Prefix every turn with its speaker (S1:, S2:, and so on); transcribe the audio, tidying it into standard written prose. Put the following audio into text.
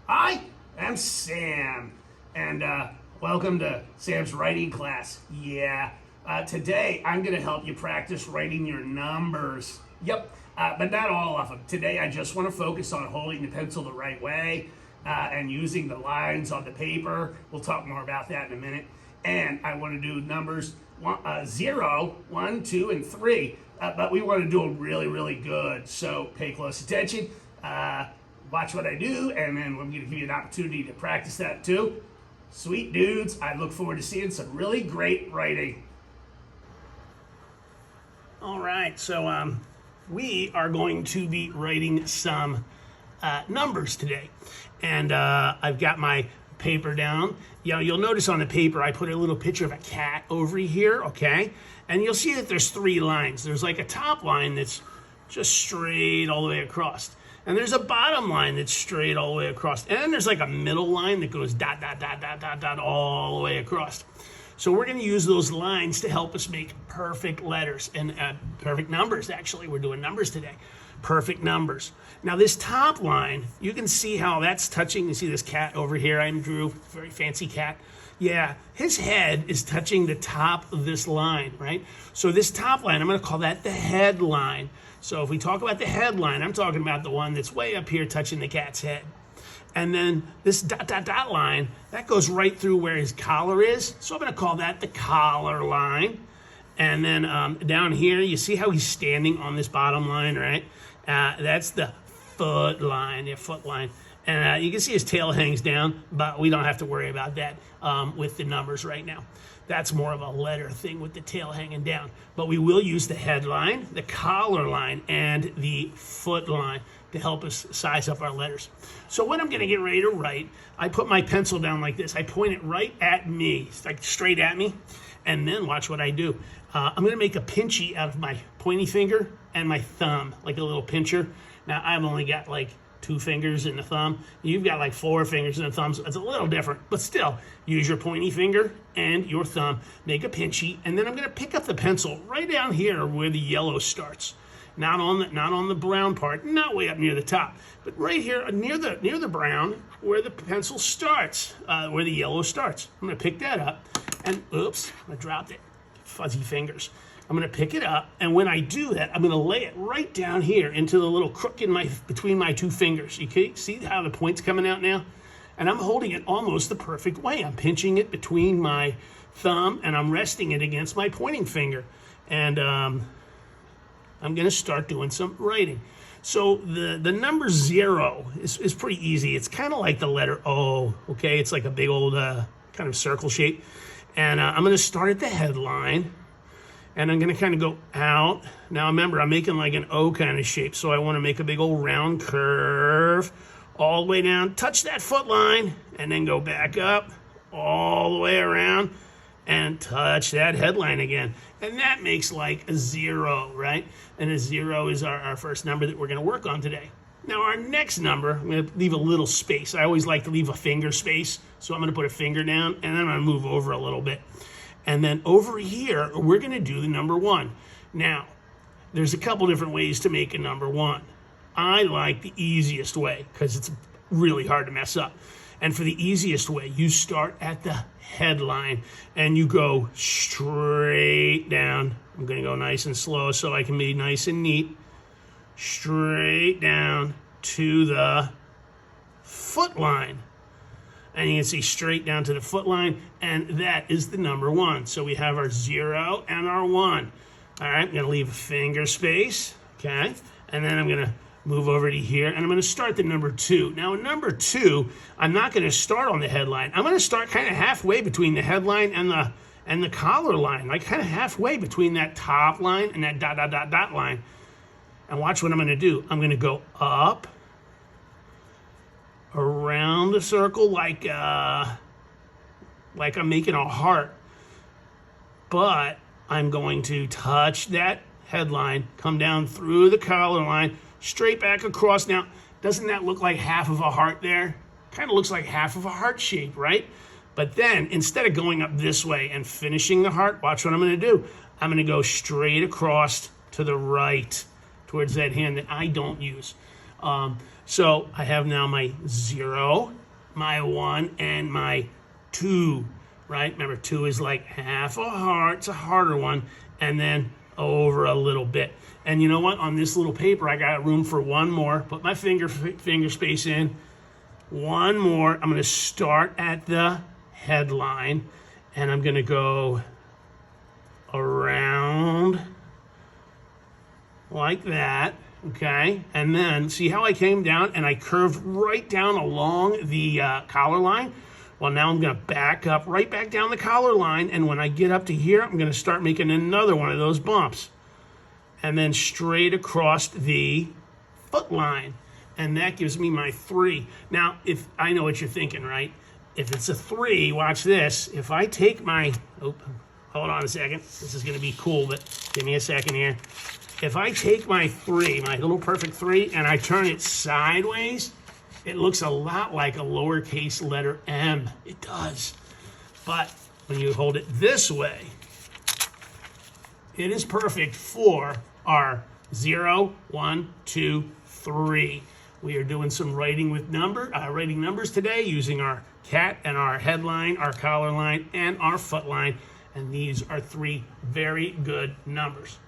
S1: Hi, I'm Sam, and welcome to Sam's writing class. Yeah, today I'm going to help you practice writing your numbers. Yep, but not all of them. Today I just want to focus on holding the pencil the right way and using the lines on the paper. We'll talk more about that in a minute. And I want to do numbers 0, 1, 2, and 3, but we want to do them really, really good. So pay close attention. Watch what I do, and then I'm going to give you an opportunity to practice that too. Sweet dudes, I look forward to seeing some really great writing. All right, so we are going to be writing some numbers today, and I've got my paper down. You'll notice on the paper I put a little picture of a cat over here, okay? And you'll see that there's 3 lines. There's like a top line that's just straight all the way across. And there's a bottom line that's straight all the way across. And then there's like a middle line that goes dot, dot, dot, dot, dot, dot all the way across. So we're going to use those lines to help us make perfect letters and perfect numbers, actually. We're doing numbers today. Perfect numbers. Now this top line, you can see how that's touching. You see this cat over here I drew, very fancy cat. Yeah, his head is touching the top of this line, right? So this top line, I'm going to call that the headline. So if we talk about the headline, I'm talking about the one that's way up here touching the cat's head. And then this dot, dot, dot line, that goes right through where his collar is. So I'm going to call that the collar line. And then down here, you see how he's standing on this bottom line, right? That's the foot line, the foot line. And you can see his tail hangs down, but we don't have to worry about that with the numbers right now. That's more of a letter thing with the tail hanging down. But we will use the headline, the collar line, and the foot line to help us size up our letters. So when I'm going to get ready to write, I put my pencil down like this. I point it right at me, like straight at me. And then watch what I do. I'm going to make a pinchy out of my pointy finger and my thumb, like a little pincher. Now, I've only got like 2 fingers and a thumb. You've got like 4 fingers and a thumb, so it's a little different. But still, use your pointy finger and your thumb, make a pinchy, and then I'm going to pick up the pencil right down here where the yellow starts. Not on the brown part, not way up near the top, but right here near the brown where the pencil starts, where the yellow starts. I'm going to pick that up, and oops, I dropped it. Fuzzy fingers. I'm going to pick it up, and when I do that, I'm going to lay it right down here into the little crook between my 2 fingers. You can see how the point's coming out now? And I'm holding it almost the perfect way. I'm pinching it between my thumb, and I'm resting it against my pointing finger. And I'm going to start doing some writing. So the number 0 is pretty easy. It's kind of like the letter O, okay? It's like a big old kind of circle shape. And I'm going to start at the headline, and I'm going to kind of go out. Now remember, I'm making like an O kind of shape, so I want to make a big old round curve all the way down, touch that foot line, and then go back up all the way around and touch that headline again. And that makes like a 0, right? And a 0 is our first number that we're going to work on today. Now our next number, I'm going to leave a little space. I always like to leave a finger space. So I'm going to put a finger down, and then I'm going to move over a little bit. And then over here, we're going to do the number 1. Now, there's a couple different ways to make a number 1. I like the easiest way because it's really hard to mess up. And for the easiest way, you start at the headline and you go straight down. I'm going to go nice and slow so I can be nice and neat. Straight down to the foot line. And you can see straight down to the foot line, and that is the number 1. So we have our 0 and our 1. All right, I'm going to leave a finger space, okay? And then I'm going to move over to here, and I'm going to start the number 2. Now, number 2, I'm not going to start on the headline. I'm going to start kind of halfway between the headline and the collar line, like kind of halfway between that top line and that dot, dot, dot, dot line. And watch what I'm going to do. I'm going to go up, around the circle like I'm making a heart. But I'm going to touch that headline, come down through the collar line, straight back across. Now, doesn't that look like half of a heart there? Kind of looks like half of a heart shape, right? But then, instead of going up this way and finishing the heart, watch what I'm going to do. I'm going to go straight across to the right, towards that hand that I don't use. So I have now my 0, my 1, and my 2, right? Remember, 2 is like half a heart. It's a harder one. And then over a little bit. And you know what? On this little paper, I got room for one more. Put my finger space in. One more. I'm going to start at the headline, and I'm going to go around like that, okay? And then see how I came down and I curved right down along the collar line? Well, now I'm going to back up right back down the collar line, and when I get up to here, I'm going to start making another one of those bumps. And then straight across the foot line. And that gives me my 3. Now, if I know what you're thinking, right? If it's a 3, watch this. If I take my, hold on a second. This is going to be cool, but give me a second here. If I take my 3, my little perfect 3, and I turn it sideways, it looks a lot like a lowercase letter M. It does. But when you hold it this way, it is perfect for our 0, 1, 2, 3. We are doing some writing numbers today using our cat and our headline, our collar line, and our foot line. And these are 3 very good numbers.